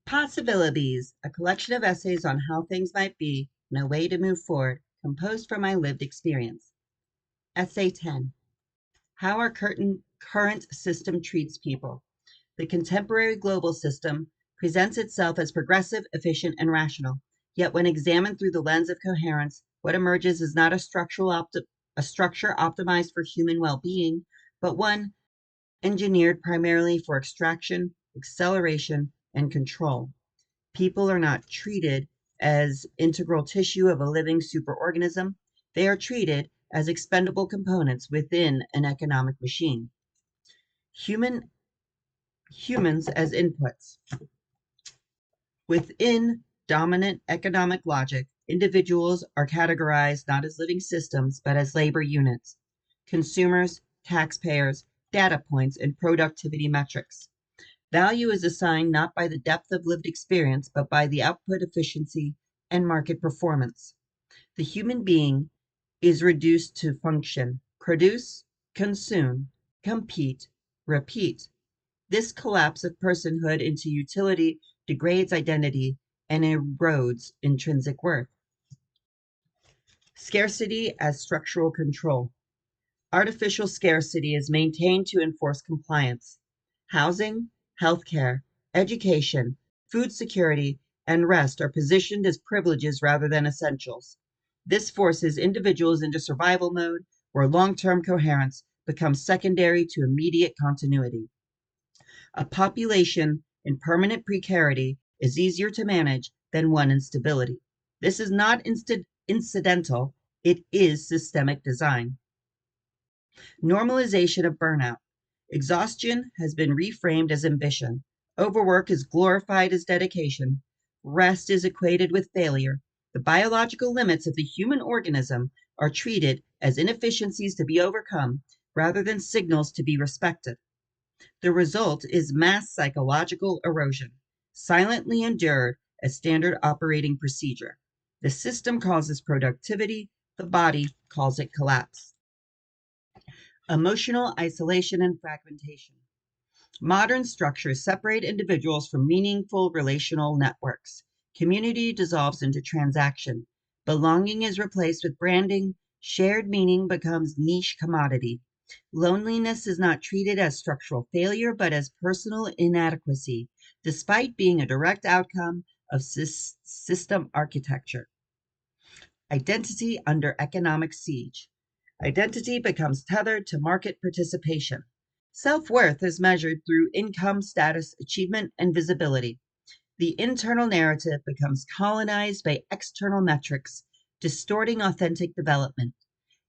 Possibilities, a collection of essays on how things might be and a way to move forward, composed from my lived experience. Essay 10. How our current system treats people. The contemporary global system presents itself as progressive, efficient, and rational. Yet when examined through the lens of coherence, what emerges is not a structure optimized for human well-being, but one engineered primarily for extraction, acceleration, and control. People are not treated as integral tissue of a living superorganism. They are treated as expendable components within an economic machine. Humans as inputs. Within dominant economic logic, individuals are categorized not as living systems, but as labor units, consumers, taxpayers, data points, and productivity metrics. Value is assigned not by the depth of lived experience, but by the output efficiency and market performance. The human being is reduced to function, produce, consume, compete, repeat. This collapse of personhood into utility degrades identity and erodes intrinsic worth. Scarcity as structural control. Artificial scarcity is maintained to enforce compliance. Housing, healthcare, education, food security, and rest are positioned as privileges rather than essentials. This forces individuals into survival mode where long-term coherence becomes secondary to immediate continuity. A population in permanent precarity is easier to manage than one in stability. This is not incidental, it is systemic design. Normalization of burnout. Exhaustion has been reframed as ambition. Overwork is glorified as dedication. Rest is equated with failure. The biological limits of the human organism are treated as inefficiencies to be overcome rather than signals to be respected. The result is mass psychological erosion, silently endured as standard operating procedure. The system causes productivity, the body calls it collapse. Emotional isolation and fragmentation. Modern structures separate individuals from meaningful relational networks. Community dissolves into transaction. Belonging is replaced with branding. Shared meaning becomes niche commodity. Loneliness is not treated as structural failure, but as personal inadequacy, despite being a direct outcome of system architecture. Identity under economic siege. Identity becomes tethered to market participation. Self-worth is measured through income, status, achievement, and visibility. The internal narrative becomes colonized by external metrics, distorting authentic development.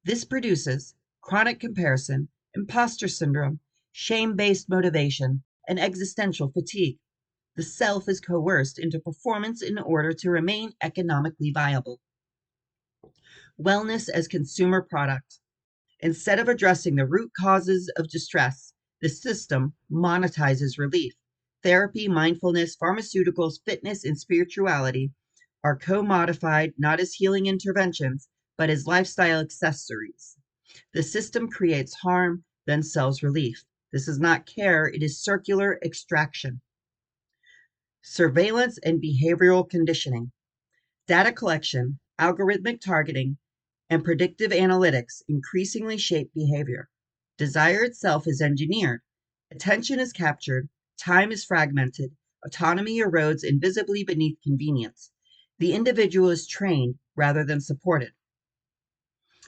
This produces chronic comparison, imposter syndrome, shame-based motivation, and existential fatigue. The self is coerced into performance in order to remain economically viable. Wellness as consumer product. Instead of addressing the root causes of distress, the system monetizes relief. Therapy, mindfulness, pharmaceuticals, fitness, and spirituality are commodified not as healing interventions, but as lifestyle accessories. The system creates harm, then sells relief. This is not care, it is circular extraction. Surveillance and behavioral conditioning. Data collection, algorithmic targeting, and predictive analytics increasingly shape behavior. Desire itself is engineered. Attention is captured. Time is fragmented. Autonomy erodes invisibly beneath convenience. The individual is trained rather than supported.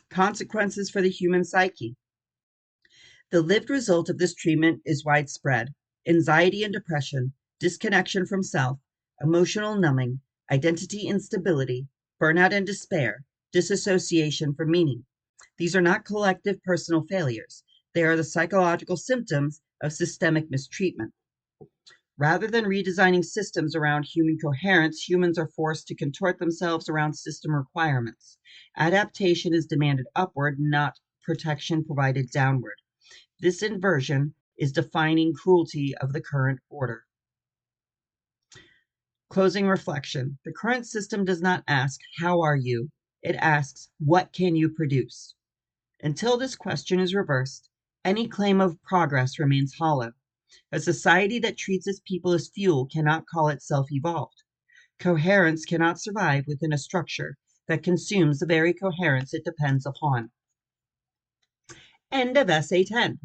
Consequences for the human psyche. The lived result of this treatment is widespread anxiety and depression, disconnection from self, emotional numbing, identity instability, burnout and despair, disassociation from meaning. These are not collective personal failures. They are the psychological symptoms of systemic mistreatment. Rather than redesigning systems around human coherence, humans are forced to contort themselves around system requirements. Adaptation is demanded upward, not protection provided downward. This inversion is defining cruelty of the current order. Closing reflection. The current system does not ask, how are you? It asks, what can you produce? Until this question is reversed, any claim of progress remains hollow. A society that treats its people as fuel cannot call itself evolved. Coherence cannot survive within a structure that consumes the very coherence it depends upon. End of Essay 10.